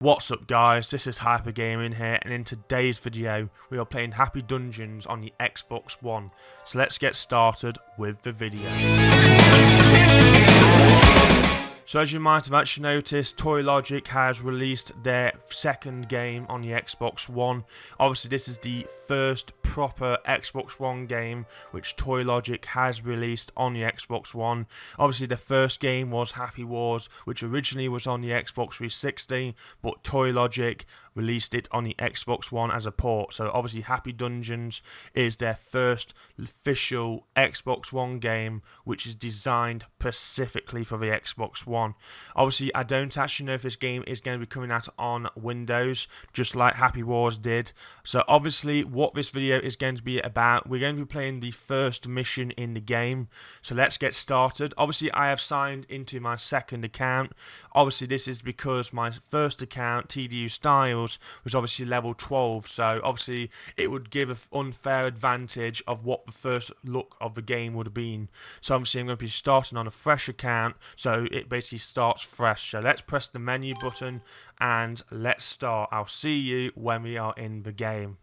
What's up guys, this is Hyper Gaming here, and in today's video we are playing Happy Dungeons on the Xbox One. So let's get started with the video. So as you might have actually noticed, Prologue has released their second game on the Xbox One. Obviously this is the first proper Xbox One game which Prologue has released on the Xbox One. Obviously the first game was Happy Wars, which originally was on the Xbox 360, but Prologue released it on the Xbox One as a port. So obviously Happy Dungeons is their first official Xbox One game which is designed specifically for the Xbox One. Obviously I don't actually know if this game is going to be coming out on Windows, just like Happy Wars did. So obviously what this video is going to be about, we're going to be playing the first mission in the game. So let's get started. Obviously I have signed into my second account. Obviously this is because my first account, TDU Styles, was obviously level 12, so obviously it would give an unfair advantage of what the first look of the game would have been. So obviously I'm going to be starting on a fresh account, so it basically starts fresh. So let's press the menu button and let's start. I'll see you when we are in the game.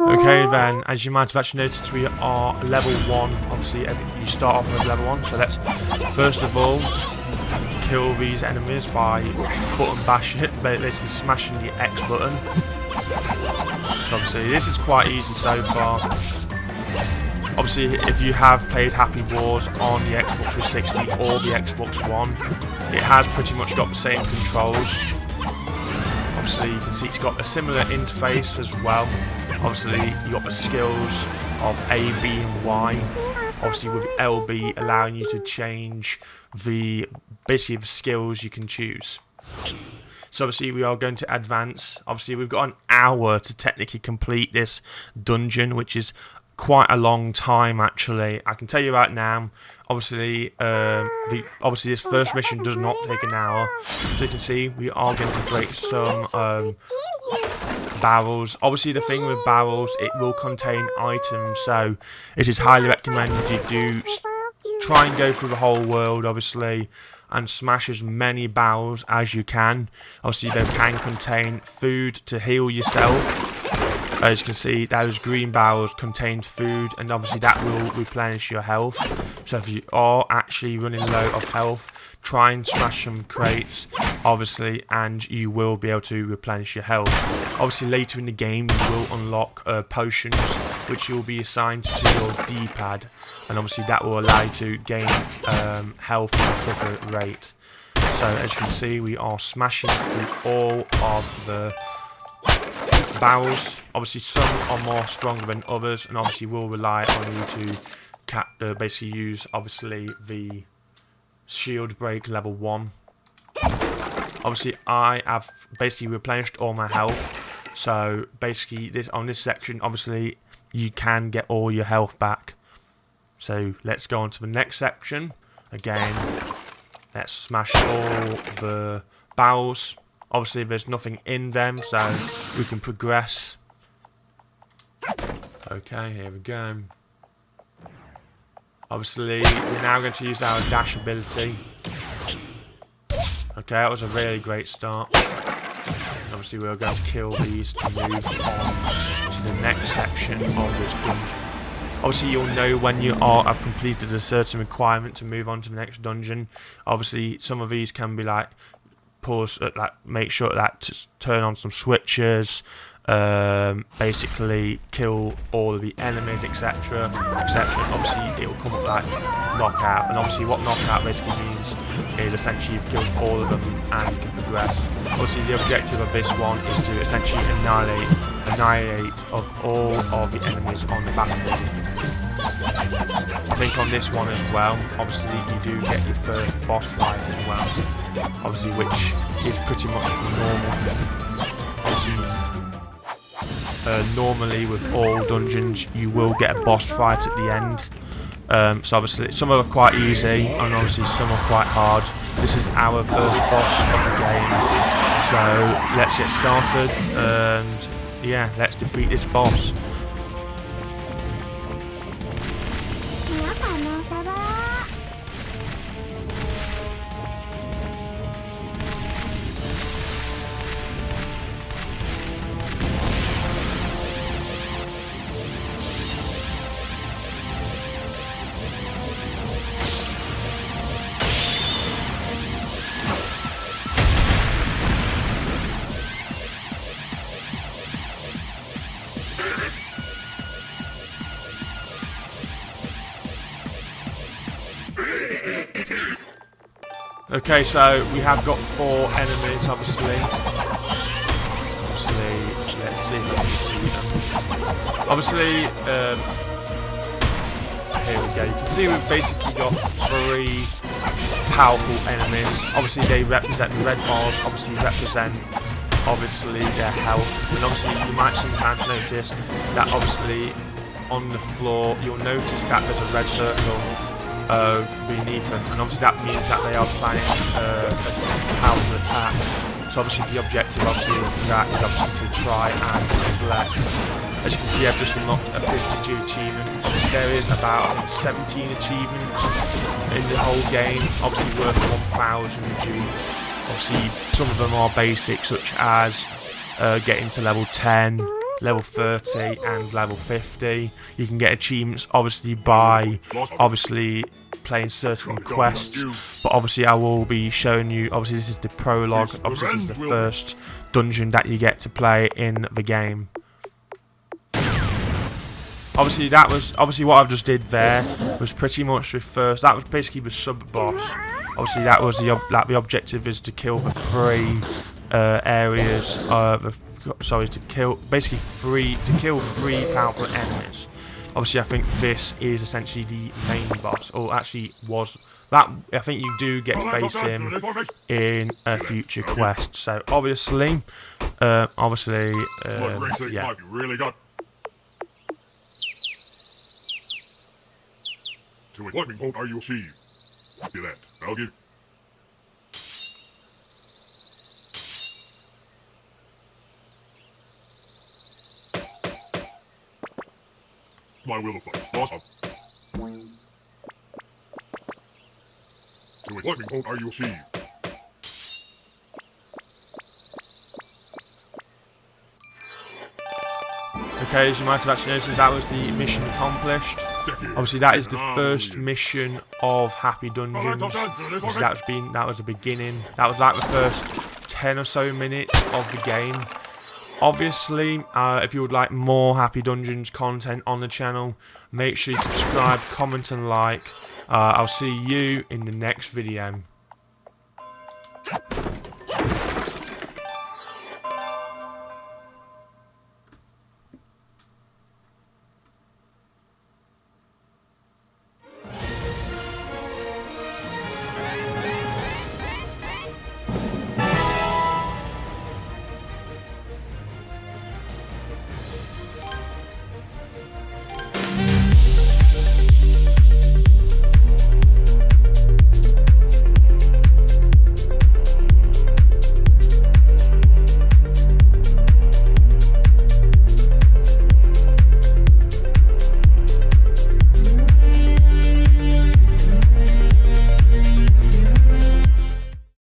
Okay then, as you might have actually noticed, we are level 1. Obviously you start off with level 1, so let's first of all kill these enemies by button bash it, basically smashing the X button. So obviously this is quite easy so far. Obviously if you have played Happy Wars on the Xbox 360 or the Xbox One, it has pretty much got the same controls. Obviously you can see it's got a similar interface as well. Obviously you got the skills of A, B and Y. Obviously with LB allowing you to change basically the skills you can choose. So obviously we are going to advance. Obviously we've got an hour to technically complete this dungeon, which is quite a long time actually. I can tell you right now, obviously this first mission does not take an hour. So you can see we are going to break some barrels. Obviously the thing with barrels, it will contain items, so it is highly recommended you do try and go through the whole world obviously and smash as many barrels as you can. Obviously they can contain food to heal yourself. As you can see, those green barrels contain food, and obviously that will replenish your health. So if you are actually running low of health, try and smash some crates, obviously, and you will be able to replenish your health. Obviously later in the game you will unlock potions, which will be assigned to your D-pad, and obviously that will allow you to gain health at a quicker rate. So as you can see, we are smashing through all of the barrels. Obviously some are more stronger than others, and obviously will rely on you to basically use obviously the shield break level 1. Obviously I have basically replenished all my health, so basically on this section obviously you can get all your health back. So let's go on to the next section. Again, let's smash all the barrels. Obviously there's nothing in them, so we can progress. Okay, here we go. Obviously we're now going to use our dash ability. Okay, that was a really great start. Obviously we're going to kill these to move on to the next section of this dungeon. Obviously you'll know when you have completed a certain requirement to move on to the next dungeon. Obviously some of these can be like pause, make sure that to turn on some switches, basically kill all of the enemies, etc, etc. Obviously it will come up like knockout, and obviously what knockout basically means is essentially you've killed all of them and you can progress. Obviously the objective of this one is to essentially annihilate of all of the enemies on the battlefield. I think on this one as well, obviously you do get your first boss fight as well, obviously, which is pretty much normal. Obviously, normally with all dungeons you will get a boss fight at the end. So obviously some are quite easy and obviously some are quite hard. This is our first boss of the game, so let's get started and yeah, let's defeat this boss. Okay, so we have got 4 enemies, obviously. Let's see if we can defeat them. Obviously, here we go. You can see we've basically got 3 powerful enemies. Obviously, they represent the red bars. Obviously, represent their health. And obviously, you might sometimes notice that obviously on the floor, you'll notice that there's a red circle beneath them, and obviously that means that they are planning a powerful attack. So obviously the objective of that is obviously to try and deflect. As you can see, I've just unlocked a 50G achievement. Obviously there is about, I think, 17 achievements in the whole game, obviously worth 1000G. Obviously some of them are basic, such as getting to level 10, level 30 and level 50. You can get achievements obviously by playing certain quests, but obviously I will be showing you, obviously this is the prologue, obviously this is the first dungeon that you get to play in the game. Obviously that was, what I've just did there was pretty much the first, that was basically the sub boss. Obviously that was the objective is to kill the 3 areas, to kill 3 powerful enemies. Obviously I think this is essentially the main boss, or actually was that. I think you do get to face him in a future quest. So obviously yeah. To what point are you see? See that? I'll give. My will of fight. Awesome. To what point are you see? Okay, as you might have actually noticed, that was the mission accomplished. Obviously that is the first mission of Happy Dungeons. Obviously that was the beginning. That was like the first 10 or so minutes of the game. Obviously, if you would like more Happy Dungeons content on the channel, make sure you subscribe, comment and like. I'll see you in the next video.